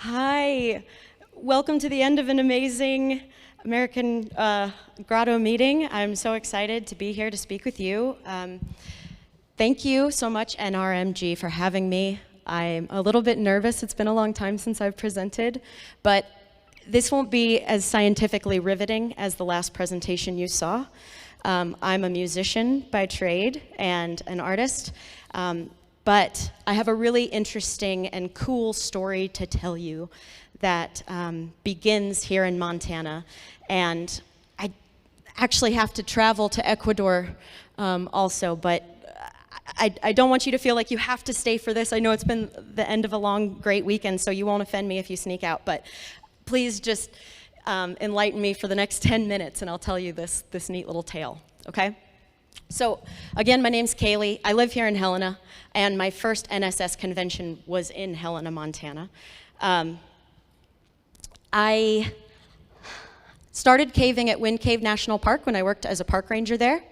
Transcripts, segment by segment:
Hi, welcome to the end of an amazing American Grotto meeting. I'm so excited to be here to speak with you. Thank you so much, NRMG, for having me. I'm a little bit nervous. It's been a long time since I've presented, but this won't be as scientifically riveting as the last presentation you saw. I'm a musician by trade and an artist. But I have a really interesting and cool story to tell you that begins here in Montana. And I actually have to travel to Ecuador also, but I don't want you to feel like you have to stay for this. I know it's been the end of a long, great weekend, so you won't offend me if you sneak out. But please just enlighten me for the next 10 minutes, and I'll tell you this neat little tale, okay? So again, my name's Kaylee. I live here in Helena, and my first NSS convention was in Helena, Montana. I started caving at Wind Cave National Park when I worked as a park ranger there,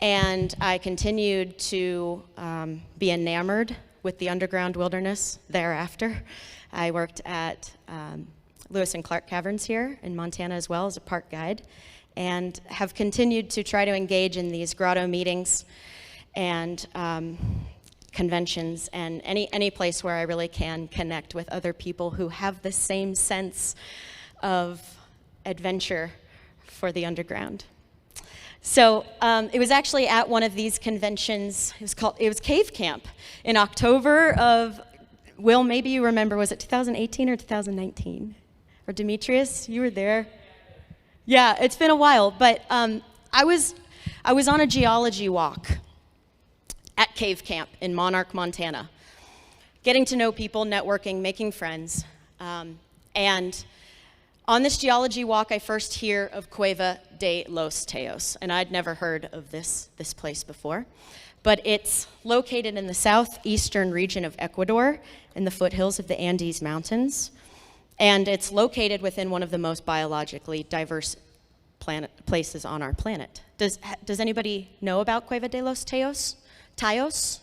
and I continued to be enamored with the underground wilderness thereafter. I worked at Lewis and Clark Caverns here in Montana as well as a park guide, and have continued to try to engage in these grotto meetings and conventions and any place where I really can connect with other people who have the same sense of adventure for the underground. So it was actually at one of these conventions. It was Cave Camp in October of, Will, maybe you remember, was it 2018 or 2019? Or Demetrius, you were there. Yeah, it's been a while, but I was on a geology walk at Cave Camp in Monarch, Montana, getting to know people, networking, making friends. And on this geology walk, I first hear of Cueva de los Teos, and I'd never heard of this place before. But it's located in the southeastern region of Ecuador in the foothills of the Andes Mountains. And it's located within one of the most biologically diverse places on our planet. Does anybody know about Cueva de los Teos? Teos?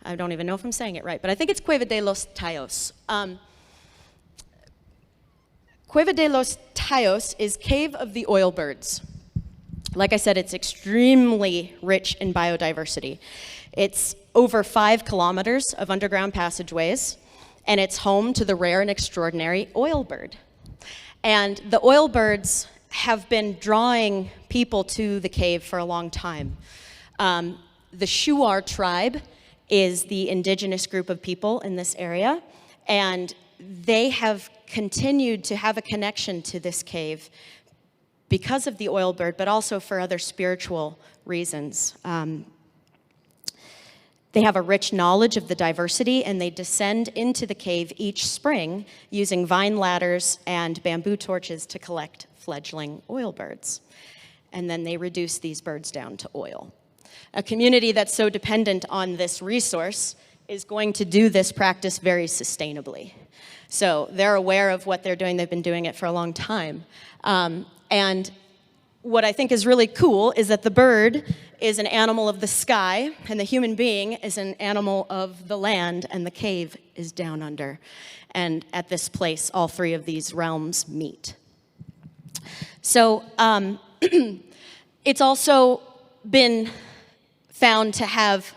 I don't even know if I'm saying it right, but I think it's Cueva de los Teos. Cueva de los Teos is Cave of the Oil Birds. Like I said, it's extremely rich in biodiversity. It's over 5 kilometers of underground passageways, and it's home to the rare and extraordinary oil bird. And the oil birds have been drawing people to the cave for a long time. The Shuar tribe is the indigenous group of people in this area, and they have continued to have a connection to this cave because of the oil bird, but also for other spiritual reasons. They have a rich knowledge of the diversity, and they descend into the cave each spring using vine ladders and bamboo torches to collect fledgling oil birds. And then they reduce these birds down to oil. A community that's so dependent on this resource is going to do this practice very sustainably. So they're aware of what they're doing. They've been doing it for a long time. And what I think is really cool is that the bird is an animal of the sky, and the human being is an animal of the land, and the cave is down under. And at this place, all 3 of these realms meet. So it's also been found to have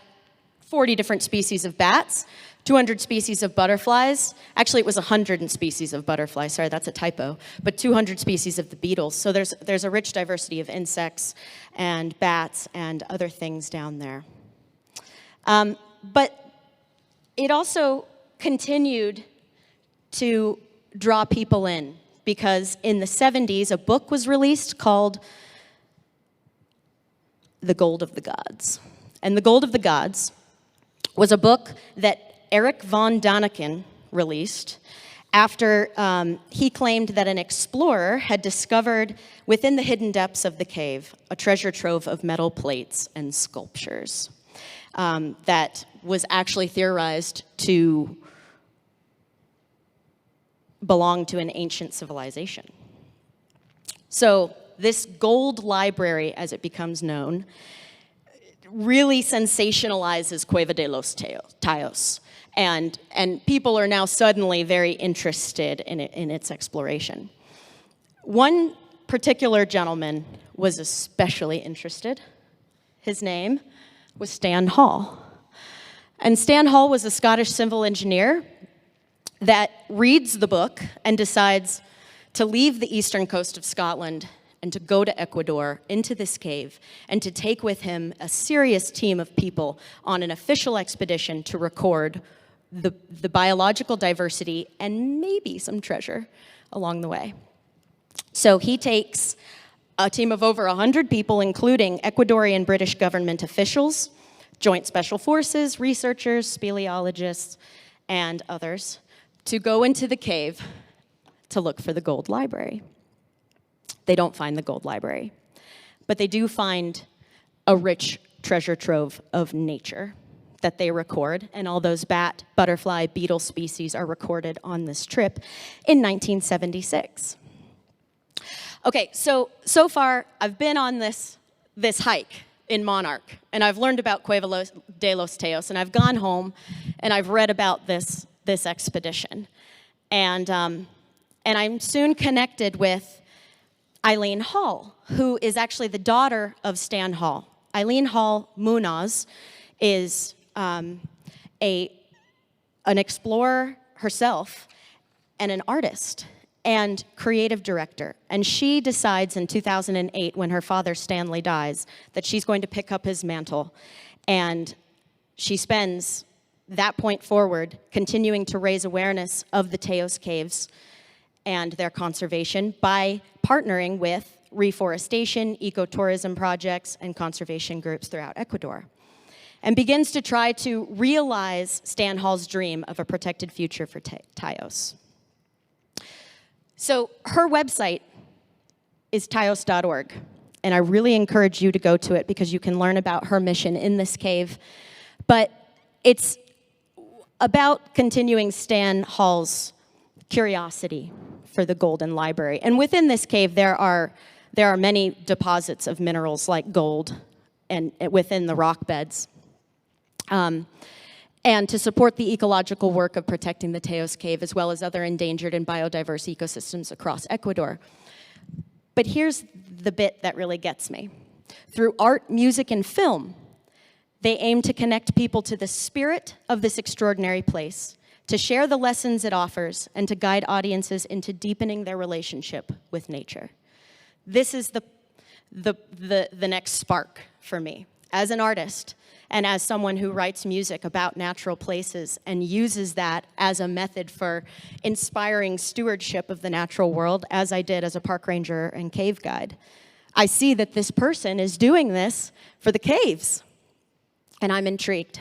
40 different species of bats, 200 species of butterflies. Actually, it was 100 species of butterflies. Sorry, that's a typo. But 200 species of the beetles. So there's a rich diversity of insects and bats and other things down there. But it also continued to draw people in, because in the 70s, a book was released called The Gold of the Gods. And The Gold of the Gods was a book that Eric von Daniken released after he claimed that an explorer had discovered within the hidden depths of the cave a treasure trove of metal plates and sculptures that was actually theorized to belong to an ancient civilization. So this gold library, as it becomes known, really sensationalizes Cueva de los Teos And people are now suddenly very interested in its exploration. One particular gentleman was especially interested. His name was Stan Hall. And Stan Hall was a Scottish civil engineer that reads the book and decides to leave the eastern coast of Scotland and to go to Ecuador into this cave and to take with him a serious team of people on an official expedition to record the biological diversity and maybe some treasure along the way. So he takes a team of over 100 people, including Ecuadorian British government officials, joint special forces, researchers, speleologists, and others, to go into the cave to look for the gold library. They don't find the gold library, but they do find a rich treasure trove of nature that they record, and all those bat, butterfly, beetle species are recorded on this trip in 1976. Okay, so far I've been on this hike in Monarch, and I've learned about Cueva de los Teos, and I've gone home and I've read about this expedition, and I'm soon connected with Eileen Hall, who is actually the daughter of Stan Hall. Eileen Hall Munoz is an explorer herself and an artist and creative director. And she decides in 2008, when her father Stanley dies, that she's going to pick up his mantle. And she spends that point forward continuing to raise awareness of the Teos Caves and their conservation by partnering with reforestation, ecotourism projects, and conservation groups throughout Ecuador, and begins to try to realize Stan Hall's dream of a protected future for Teos. So her website is teos.org, and I really encourage you to go to it because you can learn about her mission in this cave. But it's about continuing Stan Hall's curiosity for the golden library. And within this cave, there are many deposits of minerals like gold and within the rock beds. And to support the ecological work of protecting the Teos Cave, as well as other endangered and biodiverse ecosystems across Ecuador. But here's the bit that really gets me. Through art, music, and film, they aim to connect people to the spirit of this extraordinary place, to share the lessons it offers, and to guide audiences into deepening their relationship with nature. This is the next spark for me as an artist and as someone who writes music about natural places and uses that as a method for inspiring stewardship of the natural world, as I did as a park ranger and cave guide. I see that this person is doing this for the caves, and I'm intrigued.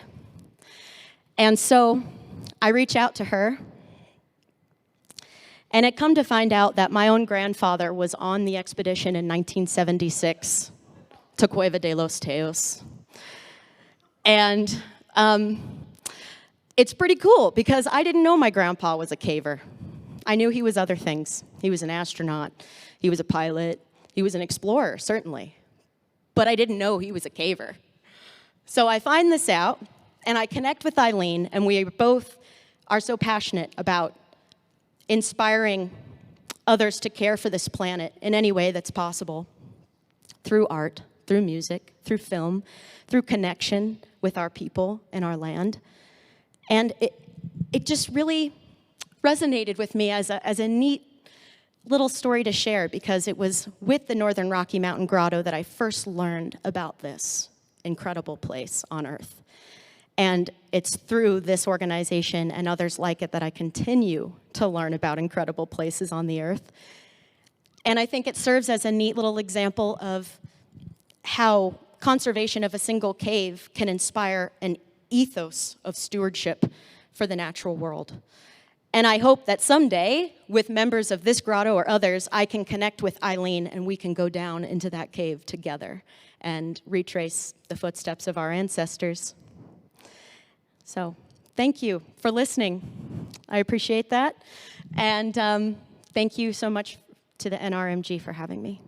And so I reach out to her, and it come to find out that my own grandfather was on the expedition in 1976 to Cueva de los Teos. And it's pretty cool because I didn't know my grandpa was a caver. I knew he was other things. He was an astronaut, he was a pilot, he was an explorer, certainly. But I didn't know he was a caver. So I find this out, and I connect with Eileen, and we both are so passionate about inspiring others to care for this planet in any way that's possible, through art, through music, through film, through connection with our people and our land. And it just really resonated with me as a neat little story to share, because it was with the Northern Rocky Mountain Grotto that I first learned about this incredible place on Earth. And it's through this organization and others like it that I continue to learn about incredible places on the Earth. And I think it serves as a neat little example of how conservation of a single cave can inspire an ethos of stewardship for the natural world. And I hope that someday, with members of this grotto or others, I can connect with Eileen and we can go down into that cave together and retrace the footsteps of our ancestors. So, thank you for listening. I appreciate that. And thank you so much to the NRMG for having me.